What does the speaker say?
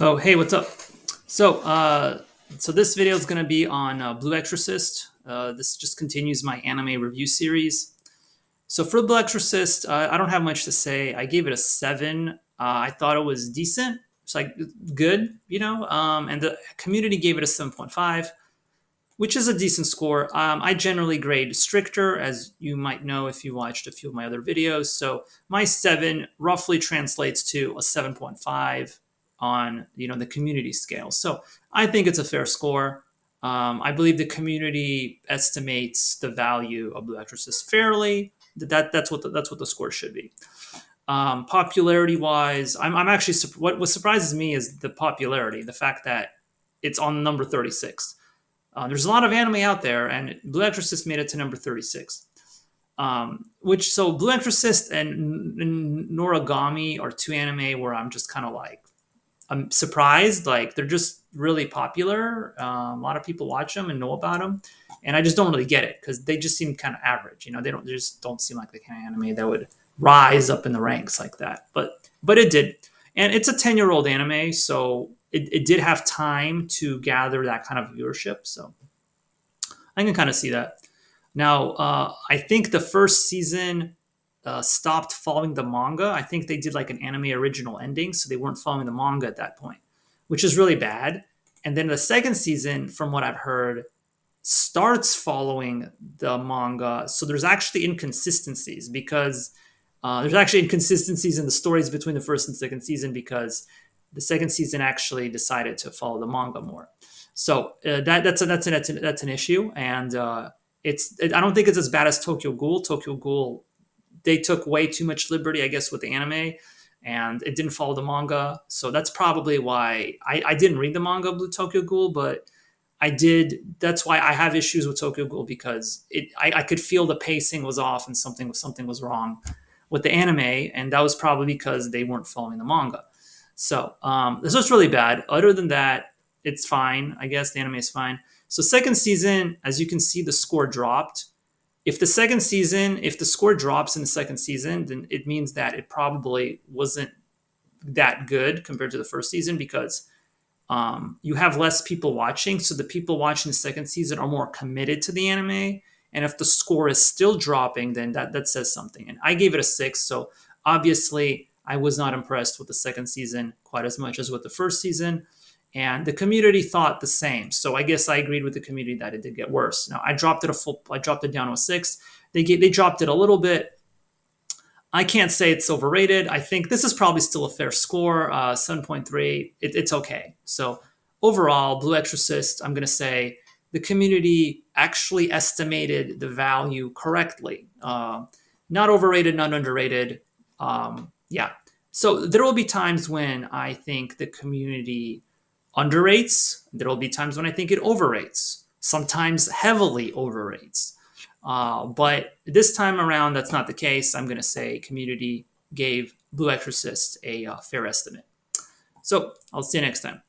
Oh, hey, what's up? So, so this video is going to be on Blue Exorcist. This just continues my anime review series. So for Blue Exorcist, I don't have much to say. I gave it a 7. I thought it was decent. It's like good, and the community gave it a 7.5, which is a decent score. I generally grade stricter, as you might know if you watched a few of my other videos. So my 7 roughly translates to a 7.5 on the community scale. So I think it's a fair score. I believe the community estimates the value of Blue Exorcist fairly. That's what the score should be. Popularity wise, I'm actually what surprises me is the popularity, the fact that it's on number 36. There's a lot of anime out there, and Blue Exorcist made it to number 36. So Blue Exorcist and Noragami are two anime where I'm just kind of like, I'm surprised. Like they're just really popular. A lot of people watch them and know about them, and I just don't really get it because they just seem kind of average. They just don't seem like the kind of anime that would rise up in the ranks like that. But it did, and it's a 10-year-old anime, so it did have time to gather that kind of viewership. So I can kind of see that. Now, I think the first season stopped following the manga. I think they did like an anime original ending, so they weren't following the manga at that point, which is really bad. And then the second season, from what I've heard, starts following the manga. So there's actually inconsistencies because there's actually inconsistencies in the stories between the first and second season because the second season actually decided to follow the manga more. So that's an issue, and I don't think it's as bad as Tokyo Ghoul. Tokyo Ghoul, they took way too much liberty, I guess, with the anime, and it didn't follow the manga. So that's probably why I didn't read the manga of Blue Tokyo Ghoul, but I did. That's why I have issues with Tokyo Ghoul because I could feel the pacing was off and something was wrong with the anime, and that was probably because they weren't following the manga. So this was really bad. Other than that, it's fine. I guess the anime is fine. So second season, as you can see, the score dropped. If the score drops in the second season, then it means that it probably wasn't that good compared to the first season because you have less people watching. So the people watching the second season are more committed to the anime. And if the score is still dropping, then that says something. And I gave it a 6. So obviously, I was not impressed with the second season quite as much as with the first season. And the community thought the same. So I guess I agreed with the community that it did get worse. Now I dropped it down to a 6. They dropped it a little bit. I can't say it's overrated. I think this is probably still a fair score. 7.3. It's okay. So overall, Blue Exorcist, I'm going to say the community actually estimated the value correctly. Not overrated, not underrated. Yeah. So there will be times when I think the community underrates. There will be times when I think it overrates. Sometimes heavily overrates. But this time around, that's not the case. I'm going to say community gave Blue Exorcist a fair estimate. So I'll see you next time.